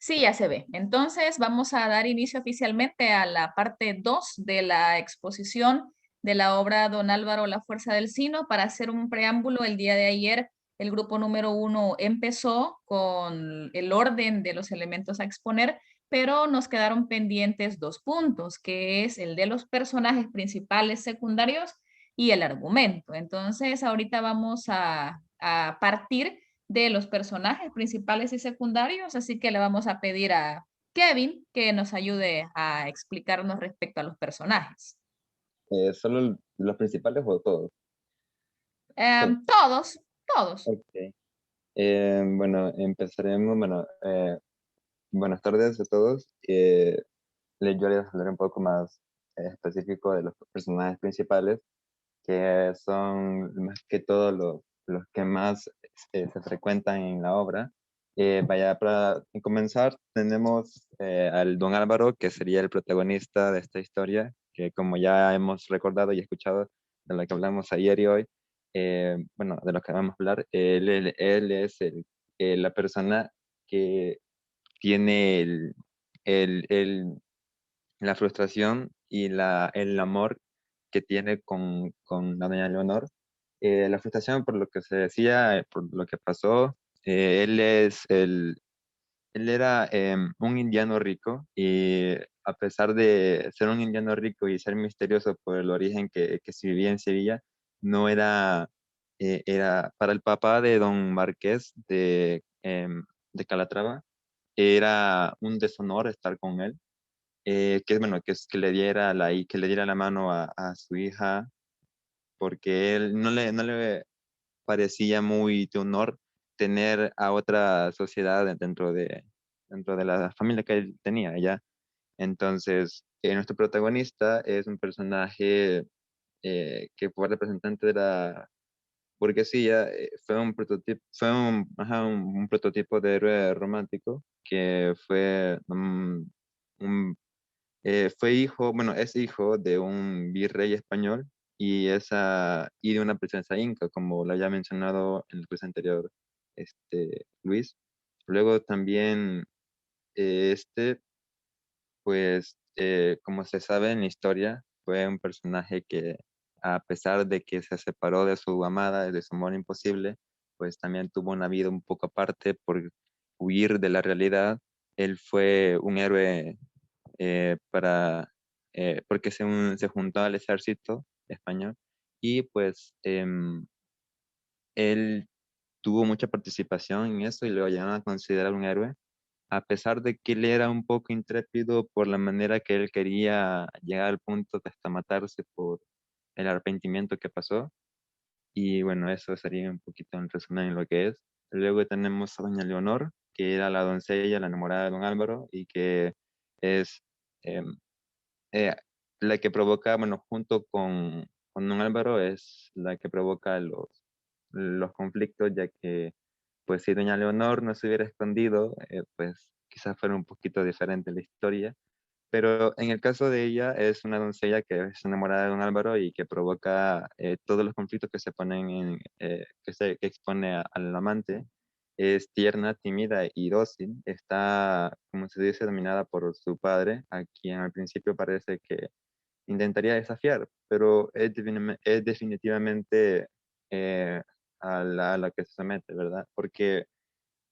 Sí, ya se ve. Entonces, vamos a dar inicio oficialmente a la parte 2 de la exposición de la obra Don Álvaro, La Fuerza del Sino. Para hacer un preámbulo, el día de ayer el grupo número 1 empezó con el orden de los elementos a exponer, pero nos quedaron pendientes dos puntos, que es el de los personajes principales, secundarios y el argumento. Entonces, ahorita vamos a partir de los personajes principales y secundarios, así que le vamos a pedir a Kevin que nos ayude a explicarnos respecto a los personajes. ¿Solo los principales o todos? Todos. Todos, todos. Ok. Bueno, empezaremos. Bueno, buenas tardes a todos. Yo les hablaré un poco más específico de los personajes principales, que son más que todo los que más se frecuentan en la obra. Vaya, para comenzar, tenemos al Don Álvaro, que sería el protagonista de esta historia, que como ya hemos recordado y escuchado de lo que hablamos ayer y hoy, bueno, de lo que vamos a hablar, él es la persona que tiene el, el- la frustración y el amor que tiene con la doña Leonor. La frustración por lo que se decía, por lo que pasó. Él él era un indiano rico, y a pesar de ser un indiano rico y ser misterioso por el origen que se vivía en Sevilla, no era, era para el papá de don Marqués de Calatrava, era un deshonor estar con él. Que bueno, que le diera que le diera la mano a su hija, porque él no le parecía muy de honor tener a otra sociedad dentro de la familia que él tenía allá. Entonces, nuestro protagonista es un personaje que fue representante de la burguesía. Fue un prototipo, un prototipo de héroe romántico que fue fue hijo, bueno, es hijo de un virrey español y de una princesa inca, como lo había mencionado en el quiz anterior, Luis. Luego también, pues, como se sabe en la historia, fue un personaje que, a pesar de que se separó de su amada, de su amor imposible, pues también tuvo una vida un poco aparte por huir de la realidad. Él fue un héroe porque se juntó al ejército español, y pues él tuvo mucha participación en eso y lo llegaron a considerar un héroe, a pesar de que él era un poco intrépido por la manera que él quería llegar al punto de hasta matarse por el arrepentimiento que pasó. Y bueno, eso sería un poquito en resumen en lo que es. Luego tenemos a doña Leonor, que era la doncella, la enamorada de don Álvaro, y que es em, eh, la que provoca, bueno, junto con don Álvaro, es la que provoca los conflictos, ya que, pues, si doña Leonor no se hubiera escondido, pues quizás fuera un poquito diferente la historia. Pero en el caso de ella, es una doncella que es enamorada de don Álvaro y que provoca todos los conflictos que se ponen que expone al amante. Es tierna, tímida y dócil. Está, como se dice, dominada por su padre, a quien al principio parece que intentaría desafiar, pero es definitivamente eh, a la que se somete, ¿verdad? Porque,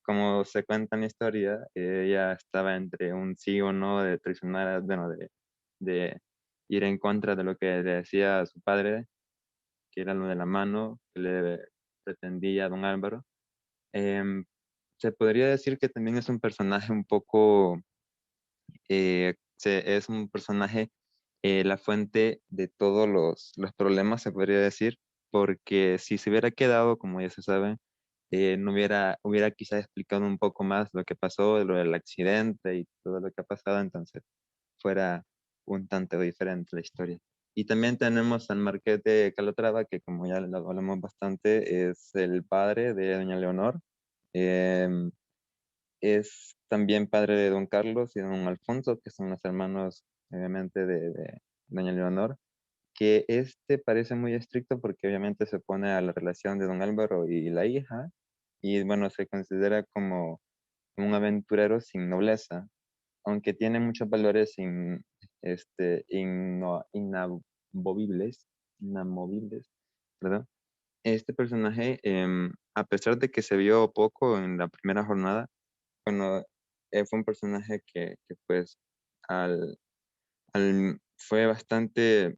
como se cuenta en la historia, ella estaba entre un sí o no de traicionar, bueno, de ir en contra de lo que le decía su padre, que era lo de la mano que le pretendía a don Álvaro. Em, Se podría decir que también es un personaje un poco, es un personaje, la fuente de todos los problemas, se podría decir, porque si se hubiera quedado, como ya se sabe, no hubiera quizás explicado un poco más lo que pasó, lo del accidente y todo lo que ha pasado, entonces fuera un tanto diferente la historia. Y también tenemos al Marqués de Calatrava, que como ya lo hablamos bastante, es el padre de doña Leonor. Em, es también padre de don Carlos y don Alfonso, que son los hermanos, obviamente, de doña Leonor, que parece muy estricto porque obviamente se opone a la relación de don Álvaro y la hija, y bueno, se considera como un aventurero sin nobleza, aunque tiene muchos valores inamovibles, ¿verdad? Este personaje, a pesar de que se vio poco en la primera jornada, bueno, fue un personaje que pues fue bastante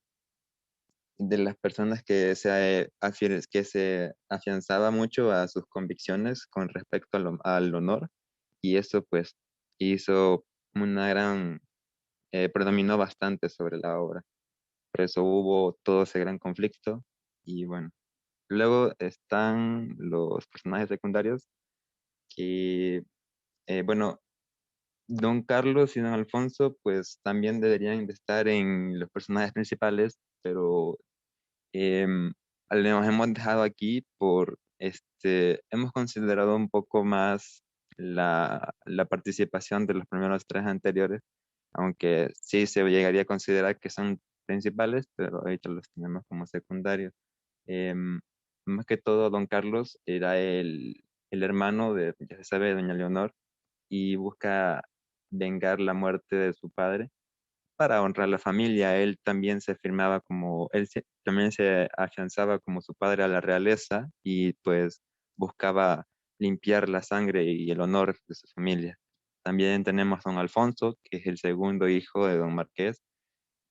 de las personas que se afianzaba mucho a sus convicciones con respecto al honor, y eso pues hizo una predominó bastante sobre la obra. Por eso hubo todo ese gran conflicto. Y bueno, luego están los personajes secundarios que, bueno, Don Carlos y Don Alfonso pues también deberían de estar en los personajes principales, pero em, los hemos dejado aquí hemos considerado un poco más la participación de los primeros tres anteriores, aunque sí se llegaría a considerar que son principales, pero ahorita los tenemos como secundarios. Em, Más que todo, Don Carlos era el hermano ya se sabe, de Doña Leonor, y busca vengar la muerte de su padre para honrar la familia. Él también se firmaba también se afianzaba como su padre a la realeza y pues buscaba limpiar la sangre y el honor de su familia. También tenemos a don Alfonso, que es el segundo hijo de don Marqués.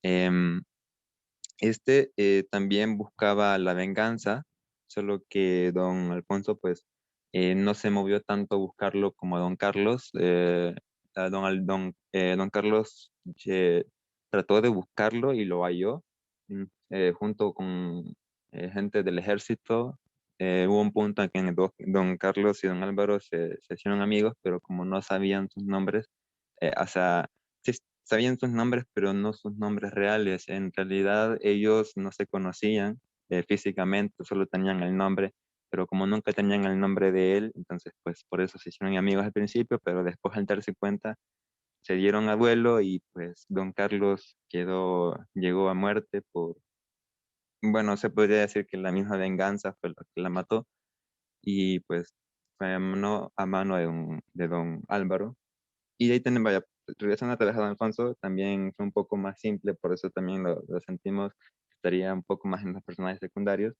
Em, también buscaba la venganza, solo que don Alfonso pues no se movió tanto a buscarlo como don Carlos. Don Carlos trató de buscarlo y lo halló junto con gente del ejército. Hubo un punto en que don Carlos y don Álvaro se hicieron amigos, pero como no sabían sus nombres, o sea, sí sabían sus nombres, pero no sus nombres reales. En realidad ellos no se conocían físicamente, solo tenían el nombre, pero como nunca tenían el nombre de él, entonces pues por eso se hicieron amigos al principio, pero después al darse cuenta se dieron a duelo y pues don Carlos llegó a muerte bueno, se podría decir que la misma venganza fue lo que la mató, y pues fue a mano de don Álvaro. Y de ahí tenemos, vaya, regresando a Trabajar Don Alfonso, también fue un poco más simple, por eso también lo sentimos que estaría un poco más en los personajes secundarios,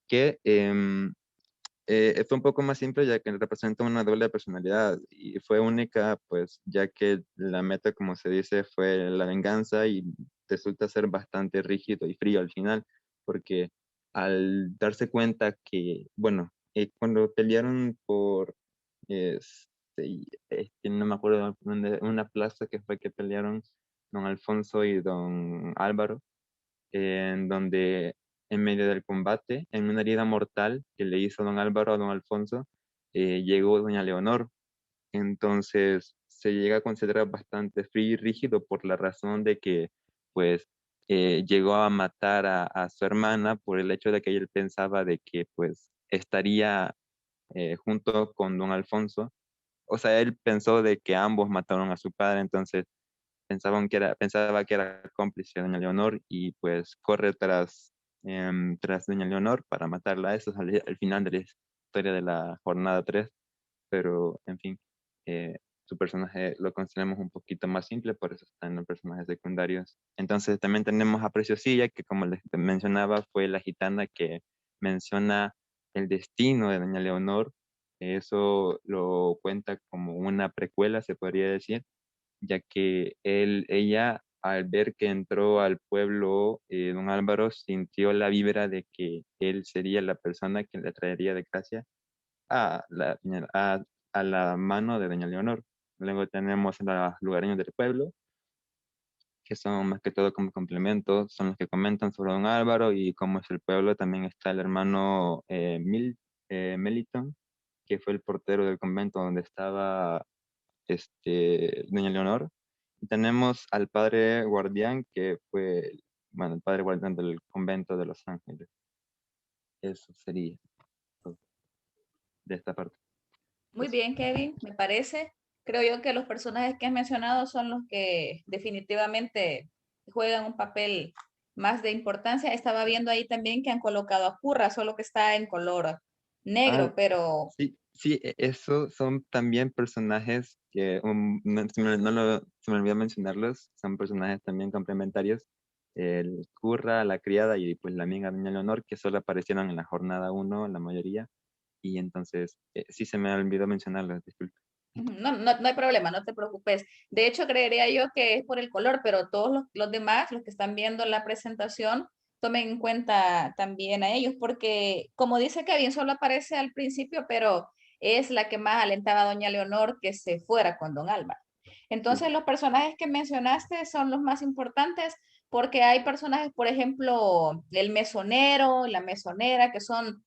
que fue un poco más simple ya que representa una doble personalidad y fue única, pues ya que la meta, como se dice, fue la venganza, y resulta ser bastante rígido y frío al final, porque al darse cuenta que, bueno, cuando pelearon no me acuerdo dónde, una plaza que fue que pelearon don Alfonso y don Álvaro, en donde en medio del combate, en una herida mortal que le hizo don Álvaro a don Alfonso, llegó doña Leonor. Entonces se llega a considerar bastante frío y rígido por la razón de que, pues, llegó a matar a su hermana por el hecho de que él pensaba de que, pues, estaría junto con don Alfonso. O sea, él pensó de que ambos mataron a su padre, entonces pensaba que era cómplice de doña Leonor, y pues corre tras doña Leonor para matarla. Eso es al final de la historia de la jornada 3, pero en fin, su personaje lo consideramos un poquito más simple, por eso está en los personajes secundarios. Entonces también tenemos a Preciosilla, que como les mencionaba, fue la gitana que menciona el destino de doña Leonor. Eso lo cuenta como una precuela, se podría decir, ya que ella, al ver que entró al pueblo, don Álvaro sintió la vibra de que él sería la persona que le traería de gracia a a la mano de doña Leonor. Luego tenemos a los lugareños del pueblo, que son más que todo como complementos, son los que comentan sobre don Álvaro y cómo es el pueblo. También está el hermano Meliton, que fue el portero del convento donde estaba doña Leonor. Y tenemos al padre guardián, que fue, bueno, el padre guardián del convento de Los Ángeles. Eso sería todo de esta parte. Muy bien, Kevin, me parece. Creo yo que los personajes que has mencionado son los que definitivamente juegan un papel más de importancia. Estaba viendo ahí también que han colocado a Curra, solo que está en color Ah, negro, pero sí. sí, eso son también personajes que, se me olvidó mencionarlos, son personajes también complementarios, el Curra, la criada y pues la amiga Doña Leonor, que solo aparecieron en la jornada uno la mayoría, y entonces sí se me olvidó mencionarlos, disculpe. Ujú. No, no, no hay problema, no te preocupes. De hecho, creería yo que es por el color, pero todos los demás, los que están viendo la presentación, tomen en cuenta también a ellos, porque como dice Kevin, solo aparece al principio, pero es la que más alentaba a doña Leonor que se fuera con don Álvaro. Sí, Entonces, los personajes que mencionaste son los más importantes porque hay personajes, por ejemplo, el mesonero, la mesonera, que son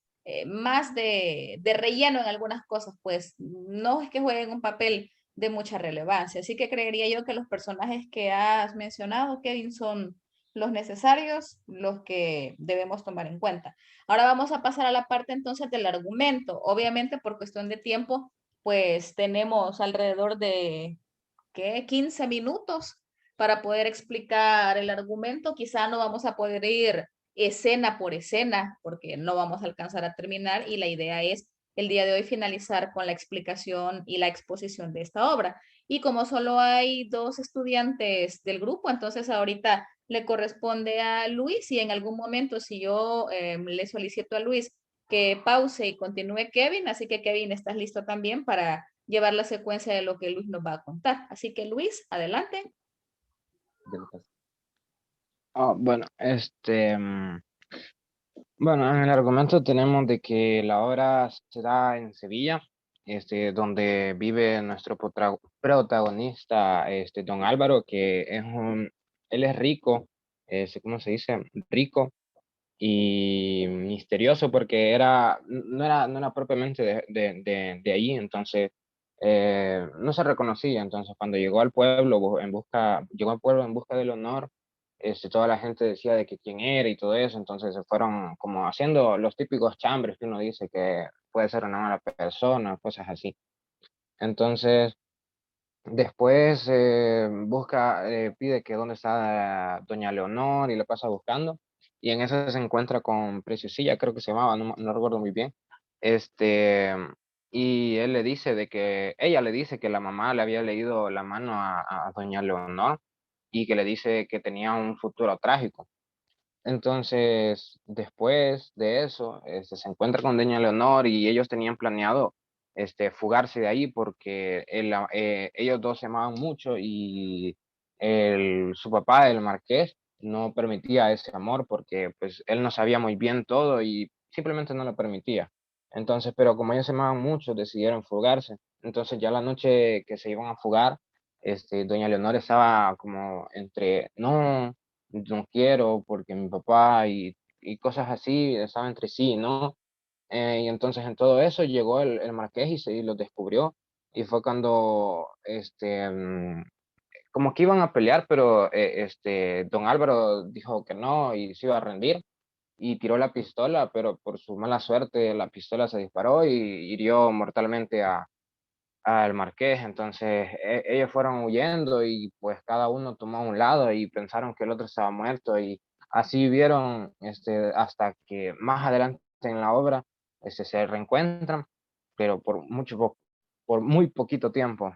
más de relleno en algunas cosas, pues no es que jueguen un papel de mucha relevancia. Así que creería yo que los personajes que has mencionado, Kevin, son los necesarios, los que debemos tomar en cuenta. Ahora vamos a pasar a la parte entonces del argumento. Obviamente por cuestión de tiempo, pues tenemos alrededor de ¿qué? 15 minutos para poder explicar el argumento. Quizá no vamos a poder ir escena por escena porque no vamos a alcanzar a terminar y la idea es el día de hoy finalizar con la explicación y la exposición de esta obra. Y como solo hay dos estudiantes del grupo, entonces ahorita le corresponde a Luis y en algún momento si yo le solicito a Luis que pause y continúe Kevin, así que Kevin, ¿estás listo también para llevar la secuencia de lo que Luis nos va a contar? Así que Luis, adelante. ya lo pasé. Bueno, bueno, en el argumento tenemos de que la obra se da en Sevilla, donde vive nuestro protagonista, don Álvaro, que él es rico, ¿cómo se dice? Rico y misterioso porque no era propiamente de ahí, entonces no se reconocía. Entonces cuando llegó al pueblo en busca del honor, toda la gente decía de que quién era y todo eso, entonces se fueron como haciendo los típicos chambres que uno dice que puede ser una mala persona, cosas así. Entonces después pide que dónde está doña Leonor y le pasa buscando. Y en eso se encuentra con Preciosilla, creo que se llamaba, no recuerdo muy bien. Este, y ella le dice que la mamá le había leído la mano a doña Leonor y que le dice que tenía un futuro trágico. Entonces, después de eso, se encuentra con doña Leonor y ellos tenían planeado fugarse de ahí porque ellos dos se amaban mucho y su papá, el marqués, no permitía ese amor porque pues él no sabía muy bien todo y simplemente no lo permitía. Entonces, pero como ellos se amaban mucho, decidieron fugarse. Entonces, ya la noche que se iban a fugar, doña Leonor estaba como entre, no quiero porque mi papá y cosas así, estaban entre sí, ¿no? Y entonces en todo eso llegó el marqués y los descubrió y fue cuando, como que iban a pelear, pero don Álvaro dijo que no y se iba a rendir y tiró la pistola, pero por su mala suerte la pistola se disparó y hirió mortalmente al marqués. Entonces ellos fueron huyendo y pues cada uno tomó un lado y pensaron que el otro estaba muerto y así vivieron hasta que más adelante en la obra se reencuentran, pero por muy poquito tiempo.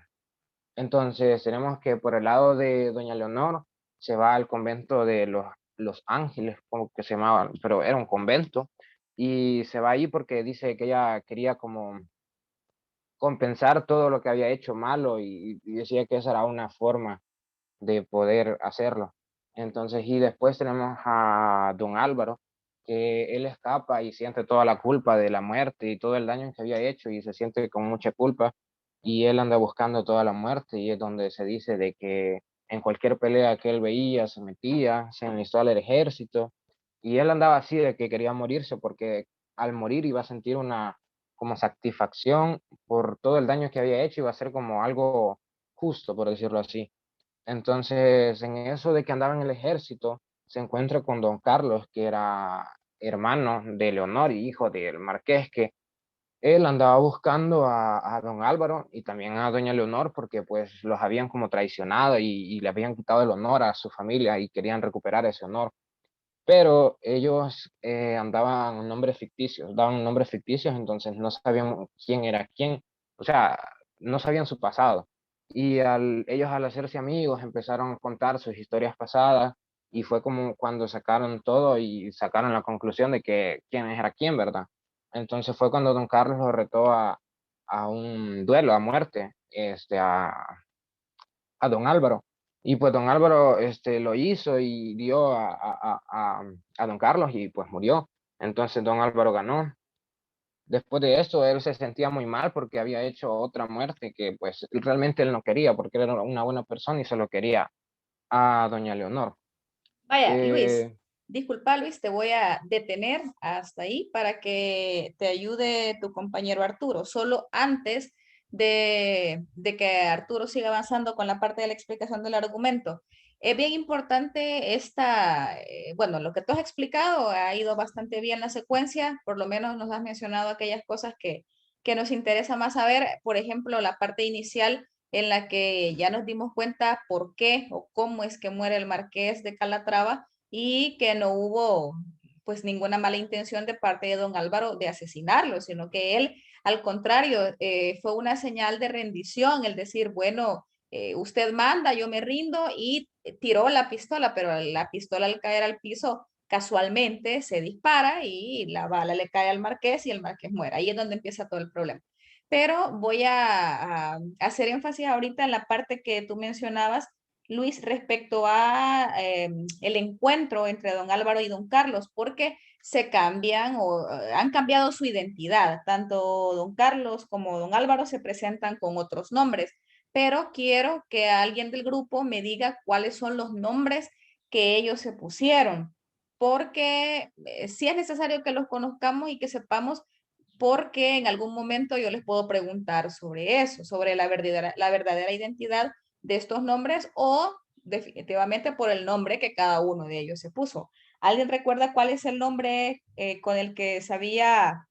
Entonces tenemos que por el lado de doña Leonor se va al convento de los Ángeles, como que se llamaba, pero era un convento, y se va ahí porque dice que ella quería como compensar todo lo que había hecho malo y decía que esa era una forma de poder hacerlo. Entonces, y después tenemos a don Álvaro, que él escapa y siente toda la culpa de la muerte y todo el daño que había hecho y se siente con mucha culpa y él anda buscando toda la muerte y es donde se dice de que en cualquier pelea que él veía se metía, se enlistó al ejército y él andaba así de que quería morirse porque al morir iba a sentir una como satisfacción por todo el daño que había hecho, iba a ser como algo justo, por decirlo así. Entonces, en eso de que andaba en el ejército, se encuentra con don Carlos, que era hermano de Leonor y hijo del marqués, que él andaba buscando a don Álvaro y también a doña Leonor porque pues los habían como traicionado y le habían quitado el honor a su familia y querían recuperar ese honor. pero ellos andaban nombres ficticios, daban nombres ficticios, entonces no sabían quién era quién, o sea, no sabían su pasado. Y ellos al hacerse amigos empezaron a contar sus historias pasadas y fue como cuando sacaron todo y sacaron la conclusión de que quién era quién, ¿verdad? Entonces fue cuando don Carlos lo retó a un duelo, a muerte, a don Álvaro. Y pues don Álvaro lo hizo y dio a don Carlos y pues murió. Entonces don Álvaro ganó. Después de eso, él se sentía muy mal porque había hecho otra muerte que pues realmente él no quería porque él era una buena persona y se lo quería a doña Leonor. Vaya, Luis, Eh, disculpa Luis, te voy a detener hasta ahí para que te ayude tu compañero Arturo. Solo antes de que Arturo siga avanzando con la parte de la explicación del argumento. Es bien importante bueno, lo que tú has explicado ha ido bastante bien la secuencia, por lo menos nos has mencionado aquellas cosas que nos interesa más saber, por ejemplo, la parte inicial en la que ya nos dimos cuenta por qué o cómo es que muere el marqués de Calatrava y que no hubo pues ninguna mala intención de parte de don Álvaro de asesinarlo, sino que él, al contrario, fue una señal de rendición, el decir, bueno, usted manda, yo me rindo y tiró la pistola, pero la pistola al caer al piso casualmente se dispara y la bala le cae al marqués y el marqués muere. Ahí es donde empieza todo el problema. Pero voy a hacer énfasis ahorita en la parte que tú mencionabas, Luis, respecto a el encuentro entre don Álvaro y don Carlos, porque se cambian o han cambiado su identidad. Tanto don Carlos como don Álvaro se presentan con otros nombres, pero quiero que alguien del grupo me diga cuáles son los nombres que ellos se pusieron, porque sí es necesario que los conozcamos y que sepamos porque en algún momento yo les puedo preguntar sobre eso, sobre la verdadera identidad de estos nombres o definitivamente por el nombre que cada uno de ellos se puso. ¿Alguien recuerda cuál es el nombre con el que se había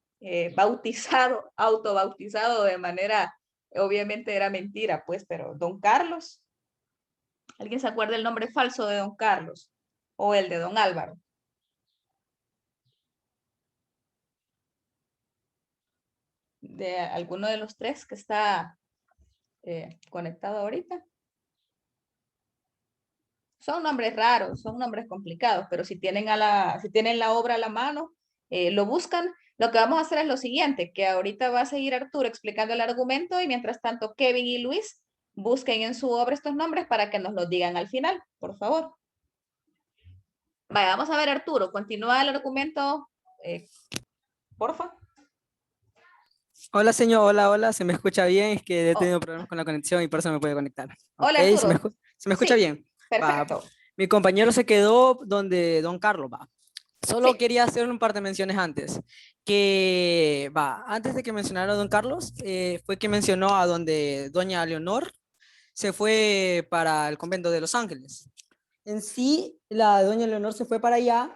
bautizado, autobautizado de manera, obviamente era mentira, pues, pero don Carlos? ¿Alguien se acuerda el nombre falso de don Carlos o el de don Álvaro? De alguno de los tres que está conectado ahorita. Son nombres raros, son nombres complicados, pero si tienen, si tienen la obra a la mano, lo buscan. Lo que vamos a hacer es lo siguiente, que ahorita va a seguir Arturo explicando el argumento y mientras tanto Kevin y Luis busquen en su obra estos nombres para que nos los digan al final, por favor. Vaya, vamos a ver Arturo, continúa el argumento, porfa. Hola, señor, hola, hola, ¿se me escucha bien? Es que he tenido problemas con la conexión y por eso no me puede conectar. Hola Ok, Arturo. ¿se me escucha Sí, bien? Va, perfecto. mi compañero se quedó donde don Carlos va. Solo Sí. quería hacer un par de menciones antes. Que va, antes de que mencionara a don Carlos, fue que mencionó a donde doña Leonor se fue para el convento de Los Ángeles. En sí, la doña Leonor se fue para allá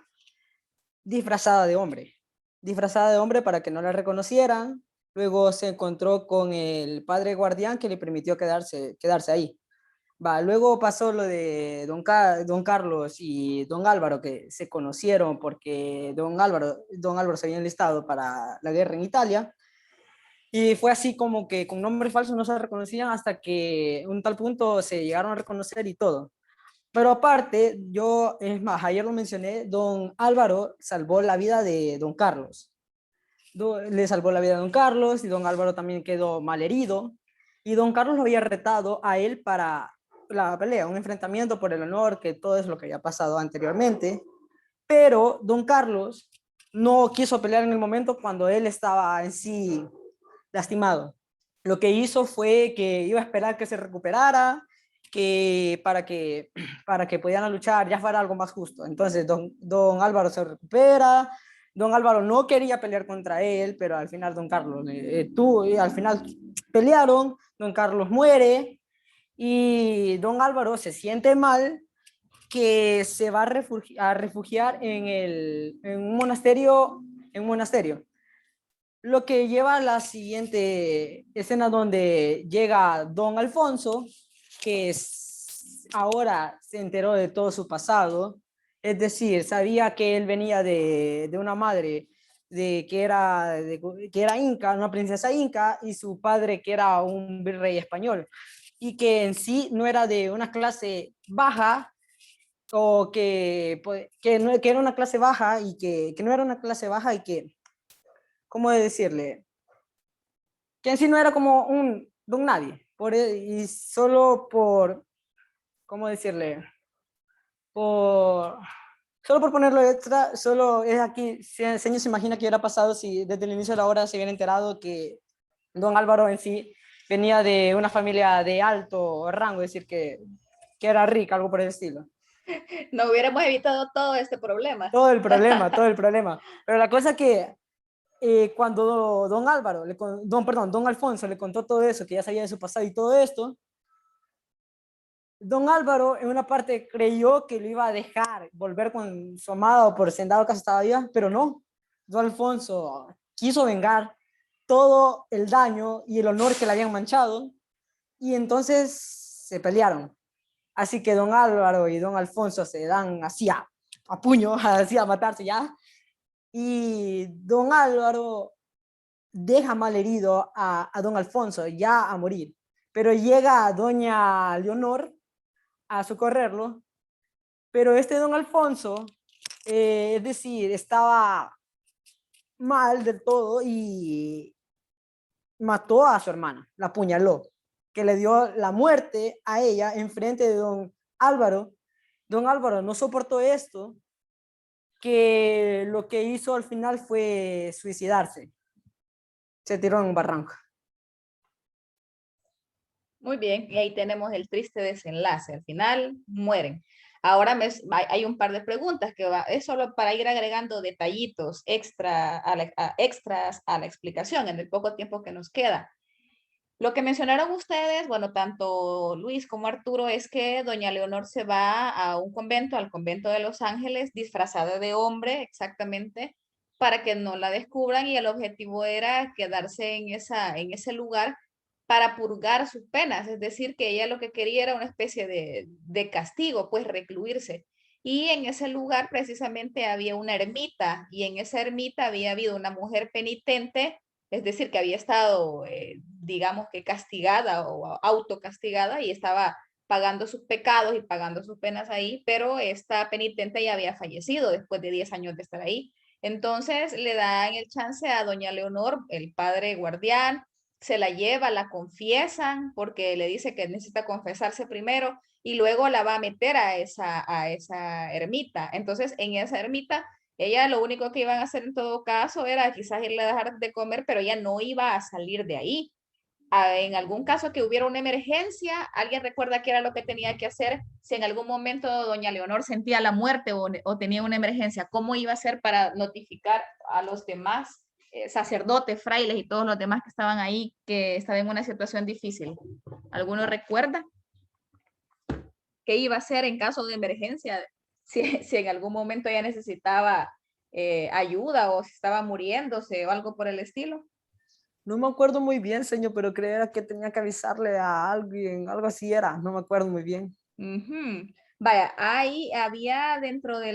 disfrazada de hombre. Disfrazada de hombre para que no la reconocieran. Luego se encontró con el padre guardián que le permitió quedarse ahí. Va, luego pasó lo de don Carlos y don Álvaro, que se conocieron porque don Álvaro se había enlistado para la guerra en Italia. Y fue así como que con nombres falsos no se reconocían hasta que un tal punto se llegaron a reconocer y todo. Pero aparte, es más, ayer lo mencioné, don Álvaro salvó la vida de don Carlos. Le salvó la vida a don Carlos y don Álvaro también quedó mal herido. Y don Carlos lo había retado a él para la pelea, un enfrentamiento por el honor, que todo es lo que había pasado anteriormente. Pero don Carlos no quiso pelear en el momento cuando él estaba en sí lastimado. Lo que hizo fue que iba a esperar que se recuperara, que para que pudieran luchar ya fuera algo más justo. Entonces, don Álvaro se recupera, don Álvaro no quería pelear contra él, pero al final don Carlos, al final pelearon, don Carlos muere y don Álvaro se siente mal que se va a refugiar en un monasterio. Lo que lleva a la siguiente escena donde llega don Alfonso, que ahora se enteró de todo su pasado Es decir, sabía que él venía de una madre que era inca, una princesa inca, y su padre que era un virrey español, y que en sí no era de una clase baja, o que, pues, que era una clase baja y que no era una clase baja y que, ¿cómo decirle? Que en sí no era como un don nadie, y solo por, ¿cómo decirle? Por, solo por ponerlo extra, solo es aquí, señor se imagina que hubiera pasado si desde el inicio de la obra se hubiera enterado que don Álvaro en sí venía de una familia de alto rango, es decir, que era rica, algo por el estilo. No hubiéramos evitado todo este problema. Todo el problema, todo el problema. Pero la cosa que cuando don Álvaro, don Alfonso le contó todo eso, que ya sabía de su pasado y todo esto, don Álvaro en una parte creyó que lo iba a dejar volver con su amado por si en dado caso estaba viva, pero no. Don Alfonso quiso vengar todo el daño y el honor que le habían manchado y entonces se pelearon. Así que don Álvaro y don Alfonso se dan así a puño, así a matarse ya. Y don Álvaro deja mal herido a don Alfonso, ya a morir. Pero llega a doña Leonor a socorrerlo, pero este don Alfonso, es decir, estaba mal del todo y mató a su hermana, la apuñaló, que le dio la muerte a ella en frente de don Álvaro. Don Álvaro no soportó esto, que lo que hizo al final fue suicidarse. Se tiró en un barranco. Muy bien, y ahí tenemos el triste desenlace. Al final mueren. Ahora hay un par de preguntas que es solo para ir agregando detallitos extras a la explicación en el poco tiempo que nos queda. Lo que mencionaron ustedes, bueno, tanto Luis como Arturo, es que doña Leonor se va a un convento, al convento de Los Ángeles, disfrazada de hombre, exactamente, para que no la descubran, y el objetivo era quedarse en ese lugar para purgar sus penas, es decir, que ella lo que quería era una especie de castigo, pues recluirse. Y en ese lugar precisamente había una ermita, y en esa ermita había habido una mujer penitente, es decir, que había estado, digamos que castigada o autocastigada, y estaba pagando sus pecados y pagando sus penas ahí, pero esta penitente ya había fallecido después de 10 años de estar ahí. Entonces le dan el chance a doña Leonor, el padre guardián, se la lleva, la confiesan porque le dice que necesita confesarse primero, y luego la va a meter a esa ermita. Entonces en esa ermita ella lo único que iban a hacer en todo caso era quizás irle a dejar de comer, pero ella no iba a salir de ahí. En algún caso que hubiera una emergencia, ¿alguien recuerda qué era lo que tenía que hacer? Si en algún momento doña Leonor sentía la muerte o tenía una emergencia, ¿cómo iba a hacer para notificar a los demás sacerdotes, frailes y todos los demás que estaban ahí, que estaban en una situación difícil? ¿Alguno recuerda qué iba a hacer en caso de emergencia? Si en algún momento ella necesitaba ayuda, o si estaba muriéndose o algo por el estilo. No me acuerdo muy bien, señor, pero creía que tenía que avisarle a alguien, algo así era, no me acuerdo muy bien. Vaya, ahí había dentro de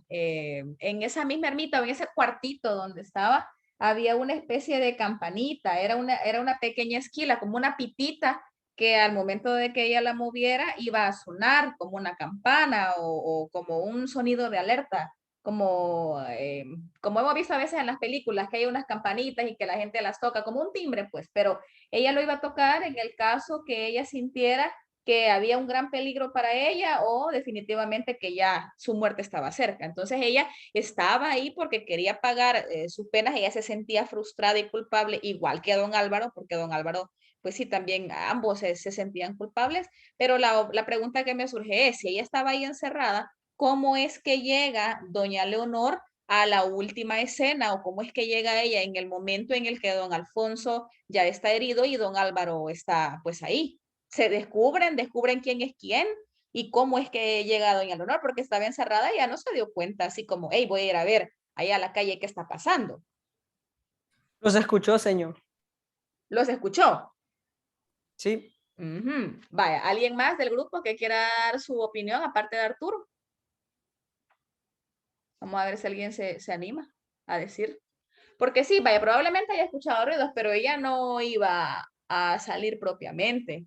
en esa misma ermita, o en ese cuartito donde estaba, había una especie de campanita, era una pequeña esquila, como una pitita, que al momento de que ella la moviera iba a sonar como una campana, o como un sonido de alerta, como hemos visto a veces en las películas, que hay unas campanitas y que la gente las toca, como un timbre, pues, pero ella lo iba a tocar en el caso que ella sintiera que había un gran peligro para ella, o definitivamente que ya su muerte estaba cerca. Entonces ella estaba ahí porque quería pagar sus penas. Ella se sentía frustrada y culpable, igual que don Álvaro, porque don Álvaro, pues sí, también ambos se sentían culpables, pero la pregunta que me surge es, si ella estaba ahí encerrada, ¿cómo es que llega doña Leonor a la última escena, o cómo es que llega ella en el momento en el que don Alfonso ya está herido y don Álvaro está pues ahí? Se descubren quién es quién y cómo es que llega doña Leonor, porque estaba encerrada y ya no se dio cuenta, así como, hey, voy a ir a ver allá a la calle qué está pasando. Los escuchó, señor. ¿Los escuchó? Sí. Vaya, ¿alguien más del grupo que quiera dar su opinión aparte de Arturo? Vamos a ver si alguien se anima a decir. Porque sí, vaya, probablemente haya escuchado ruidos, pero ella no iba a salir propiamente.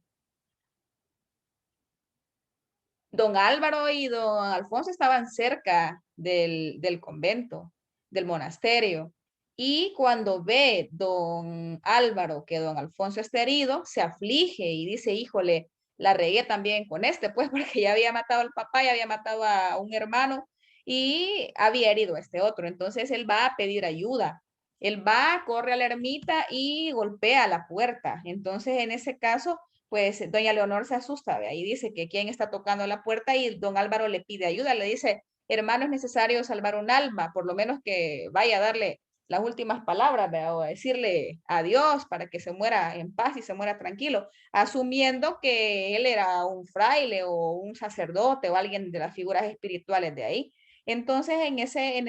Don Álvaro y don Alfonso estaban cerca del convento, del monasterio. Y cuando ve don Álvaro que don Alfonso está herido, se aflige y dice, híjole, la regué también con este, pues porque ya había matado al papá, ya había matado a un hermano y había herido a este otro. Entonces él va a pedir ayuda. Él va, corre a la ermita y golpea la puerta. Entonces en ese caso pues doña Leonor se asusta, ¿ve? Ahí dice que quién está tocando la puerta y don Álvaro le pide ayuda, le dice, hermano, es necesario salvar un alma, por lo menos que vaya a darle las últimas palabras, ¿ve? O a decirle adiós para que se muera en paz y se muera tranquilo, asumiendo que él era un fraile o un sacerdote o alguien de las figuras espirituales de ahí. Entonces, en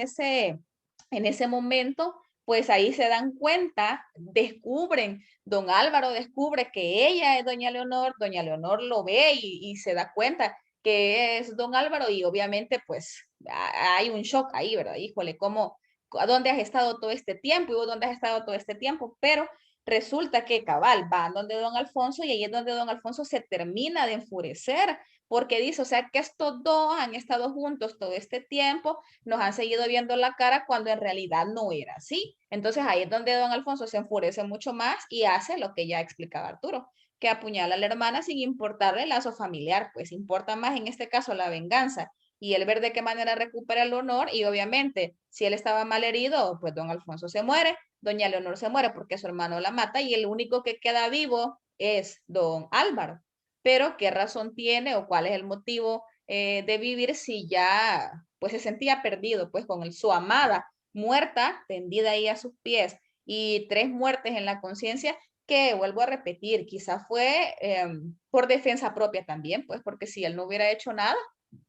ese momento, pues ahí se dan cuenta, descubren don Álvaro descubre que ella es doña Leonor lo ve y se da cuenta que es don Álvaro y obviamente pues hay un shock ahí, ¿verdad? Híjole, ¿cómo, a dónde has estado todo este tiempo? ¿Y vos dónde has estado todo este tiempo? Pero resulta que cabal van donde don Alfonso y ahí es donde don Alfonso se termina de enfurecer porque dice, o sea, que estos dos han estado juntos todo este tiempo, nos han seguido viendo la cara cuando en realidad no era así. Entonces ahí es donde don Alfonso se enfurece mucho más y hace lo que ya explicaba Arturo, que apuñala a la hermana sin importarle el lazo familiar, pues importa más en este caso la venganza y el ver de qué manera recupera el honor y obviamente si él estaba mal herido, pues don Alfonso se muere, doña Leonor se muere porque su hermano la mata y el único que queda vivo es don Álvaro. Pero qué razón tiene o cuál es el motivo de vivir si ya pues se sentía perdido pues con su amada muerta tendida ahí a sus pies y 3 muertes en la conciencia que vuelvo a repetir, quizá fue por defensa propia también, pues porque si él no hubiera hecho nada,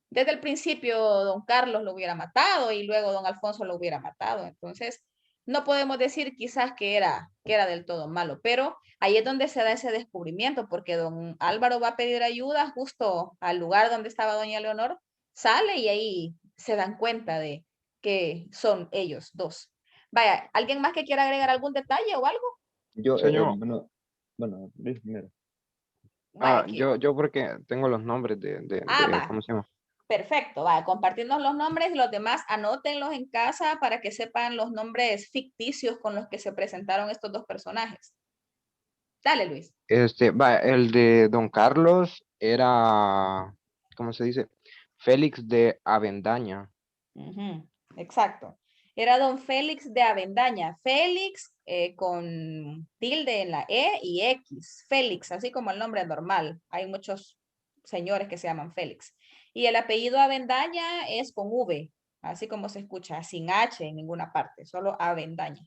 desde el principio don Carlos lo hubiera matado y luego don Alfonso lo hubiera matado. Entonces, no podemos decir quizás que era del todo malo, pero ahí es donde se da ese descubrimiento, porque don Álvaro va a pedir ayuda justo al lugar donde estaba doña Leonor, sale y ahí se dan cuenta de que son ellos dos. Vaya, ¿alguien más que quiera agregar algún detalle o algo? Yo, Señor, bueno, Luis primero. ah, Vaya, que... yo porque tengo los nombres Va, ¿cómo se llama? perfecto, va, compartirnos los nombres y los demás anótenlos en casa para que sepan los nombres ficticios con los que se presentaron estos dos personajes. Dale, Luis. El de Don Carlos era, ¿cómo se dice? Félix de Avendaña. Ujú, exacto. Era don Félix de Avendaña. Félix con tilde en la E y X. Félix, así como el nombre normal. Hay muchos señores que se llaman Félix. Y el apellido Avendaña es con V, así como se escucha, sin H en ninguna parte, solo Avendaña.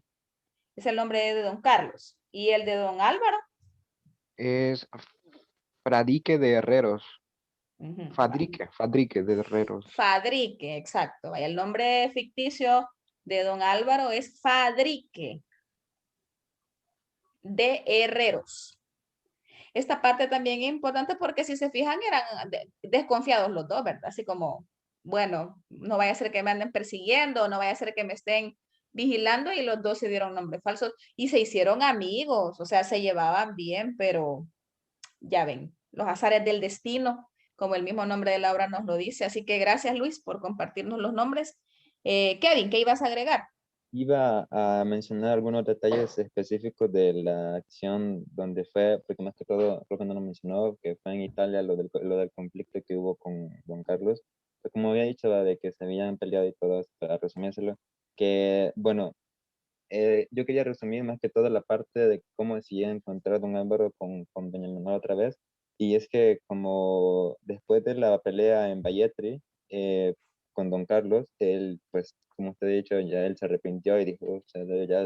Es el nombre de don Carlos. ¿Y el de don Álvaro? Es Fradique de Herreros. Ujú, vaya. Fadrique de Herreros. Fadrique, exacto. Vaya, el nombre ficticio de don Álvaro es Fadrique de Herreros. Esta parte también es importante porque si se fijan eran desconfiados los dos, ¿verdad? Así como, bueno, no vaya a ser que me anden persiguiendo, no vaya a ser que me estén vigilando y los dos se dieron nombres falsos y se hicieron amigos, o sea, se llevaban bien, pero ya ven, los azares del destino, como el mismo nombre de la obra nos lo dice. Así que gracias Luis por compartirnos los nombres. Kevin, ¿qué ibas a agregar? Iba a mencionar algunos detalles específicos de la acción donde fue, porque más que todo, creo que no lo mencionó, que fue en Italia lo del conflicto que hubo con Don Carlos. Pero como había dicho, ¿verdad? De que se habían peleado y todo, para resumírselo, que, bueno, yo quería resumir más que todo la parte de cómo decidí encontrar a Don Álvaro con Doña Leonor otra vez. Y es que como después de la pelea en Valletri con Don Carlos, él, pues, como usted ha dicho, ya él se arrepintió y dijo, o sea, ya,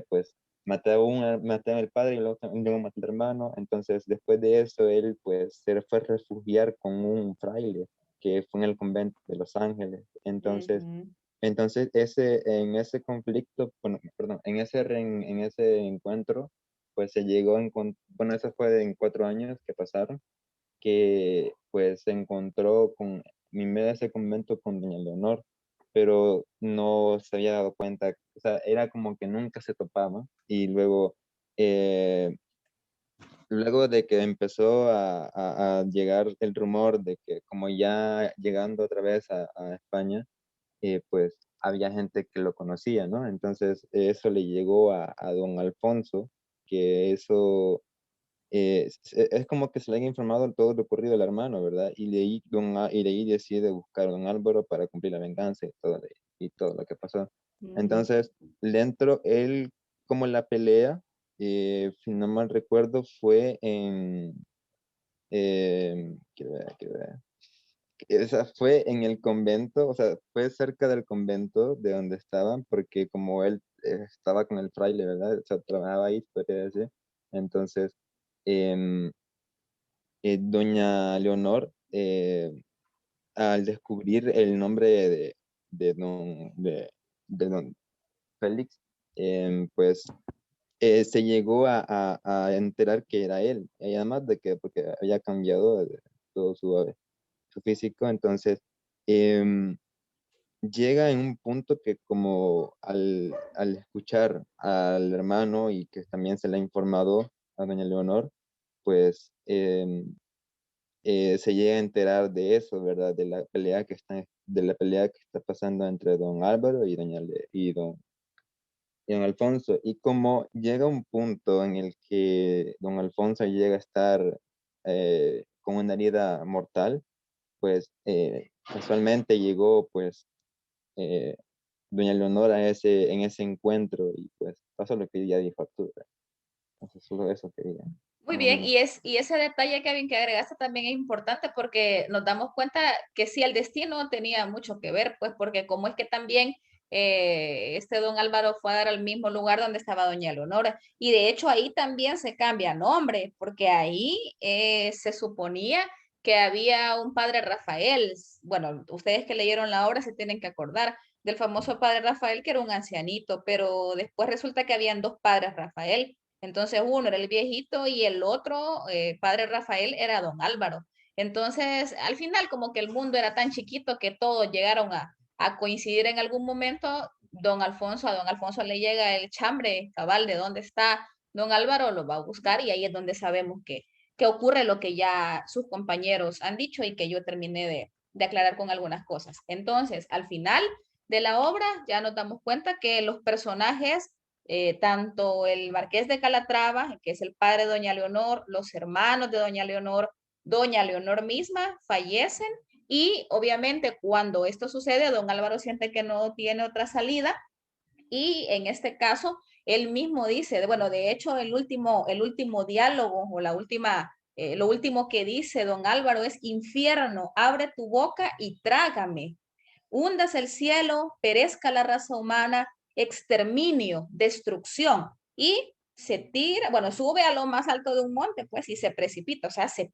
pues, maté al padre y luego también maté al hermano. Entonces, después de eso, él, pues, se fue a refugiar con un fraile que fue en el convento de Los Ángeles. Ujú. Entonces, en ese conflicto, bueno, perdón, en ese encuentro, pues se llegó bueno, eso fue en 4 años que pasaron, que pues se encontró en medio de ese convento con Doña Leonor. pero no se había dado cuenta, o sea, era como que nunca se topaba y luego de que empezó a llegar el rumor de que como ya llegando otra vez a España, pues había gente que lo conocía, ¿no? Entonces eso le llegó a don Alfonso, que eso es como que se le haya informado todo lo ocurrido al hermano, ¿verdad? Y de ahí decide buscar a don Álvaro para cumplir la venganza y todo lo que pasó. Entonces, dentro, él, como la pelea, si no mal recuerdo, fue quiero ver, esa fue en el convento, o sea, fue cerca del convento de donde estaban, porque como él estaba con el fraile, ¿verdad? O sea, trabajaba ahí, se podría decir. Entonces, em, doña Leonor, al descubrir el nombre de don Félix, pues se llegó a enterar que era él, y además de que porque había cambiado todo su físico, entonces em, llega en un punto que como al escuchar al hermano y que también se le ha informado a doña Leonor, pues se llega a enterar de eso, ¿verdad? De la pelea que está pasando entre don Álvaro y don Alfonso. Y como llega un punto en el que don Alfonso llega a estar con una herida mortal, pues casualmente llegó pues eh, doña Leonora en ese encuentro y pues pasó lo que ya dijo Arturo. Entonces solo eso quería. Muy más o bien, menos. y ese detalle, Kevin, que agregaste también es importante porque nos damos cuenta que sí, el destino tenía mucho que ver, pues porque como es que también este don Álvaro fue a dar al mismo lugar donde estaba doña Leonora, y de hecho ahí también se cambia nombre, porque ahí se suponía que había un padre Rafael. Bueno, ustedes que leyeron la obra se tienen que acordar del famoso padre Rafael, que era un ancianito, pero después resulta que habían dos padres Rafael. Entonces uno era el viejito y el otro, padre Rafael, era don Álvaro. Entonces, al final, como que el mundo era tan chiquito que todos llegaron a coincidir en algún momento. A don Alfonso le llega el chambre cabal de dónde está don Álvaro, lo va a buscar y ahí es donde sabemos que ocurre lo que ya sus compañeros han dicho y que yo terminé de aclarar con algunas cosas. Entonces, al final de la obra ya nos damos cuenta que los personajes tanto el marqués de Calatrava, que es el padre de doña Leonor, los hermanos de doña Leonor misma fallecen y obviamente cuando esto sucede, don Álvaro siente que no tiene otra salida y en este caso él mismo dice, bueno, de hecho el último diálogo o lo último que dice don Álvaro es: infierno, abre tu boca y trágame. Húndase el cielo, perezca la raza humana, exterminio, destrucción. Y se tira, bueno, sube a lo más alto de un monte, pues, y se precipita, o sea, se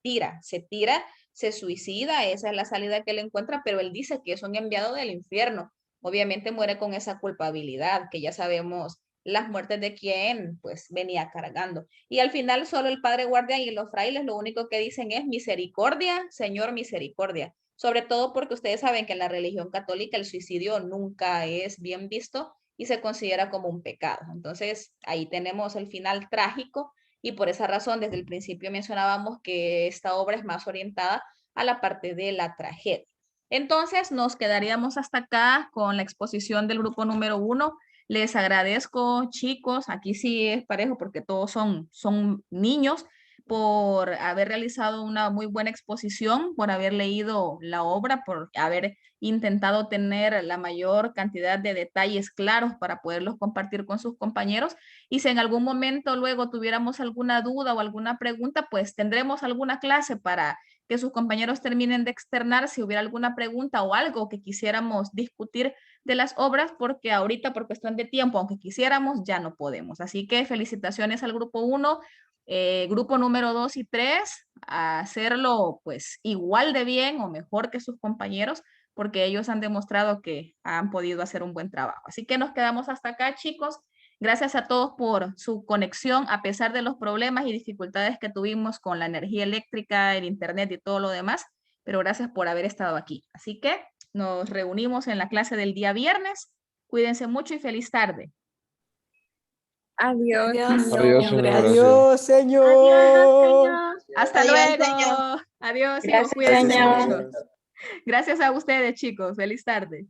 suicida, esa es la salida que él encuentra, pero él dice que es un enviado del infierno. Obviamente muere con esa culpabilidad, que ya sabemos las muertes de quien, pues, venía cargando. Y al final solo el padre guardián y los frailes lo único que dicen es: misericordia, Señor, misericordia. Sobre todo porque ustedes saben que en la religión católica el suicidio nunca es bien visto y se considera como un pecado. Entonces, ahí tenemos el final trágico y por esa razón desde el principio mencionábamos que esta obra es más orientada a la parte de la tragedia. Entonces, nos quedaríamos hasta acá con la exposición del grupo número 1. Les agradezco, chicos, aquí sí es parejo porque todos son niños, por haber realizado una muy buena exposición, por haber leído la obra, por haber intentado tener la mayor cantidad de detalles claros para poderlos compartir con sus compañeros. Y si en algún momento luego tuviéramos alguna duda o alguna pregunta, pues tendremos alguna clase para que sus compañeros terminen de externar si hubiera alguna pregunta o algo que quisiéramos discutir de las obras, porque ahorita por cuestión de tiempo, aunque quisiéramos, ya no podemos. Así que felicitaciones al grupo 1, grupo número 2 y 3, a hacerlo pues igual de bien o mejor que sus compañeros, porque ellos han demostrado que han podido hacer un buen trabajo. Así que nos quedamos hasta acá, chicos. Gracias a todos por su conexión, a pesar de los problemas y dificultades que tuvimos con la energía eléctrica, el internet y todo lo demás, pero gracias por haber estado aquí. Así que nos reunimos en la clase del día viernes. Cuídense mucho y feliz tarde. Adiós. Adiós, señora. Adiós, señor. Hasta Adiós, luego. señor. Adiós, hijos. Gracias, Cuídense señor. mucho. Gracias a ustedes, chicos. Feliz tarde.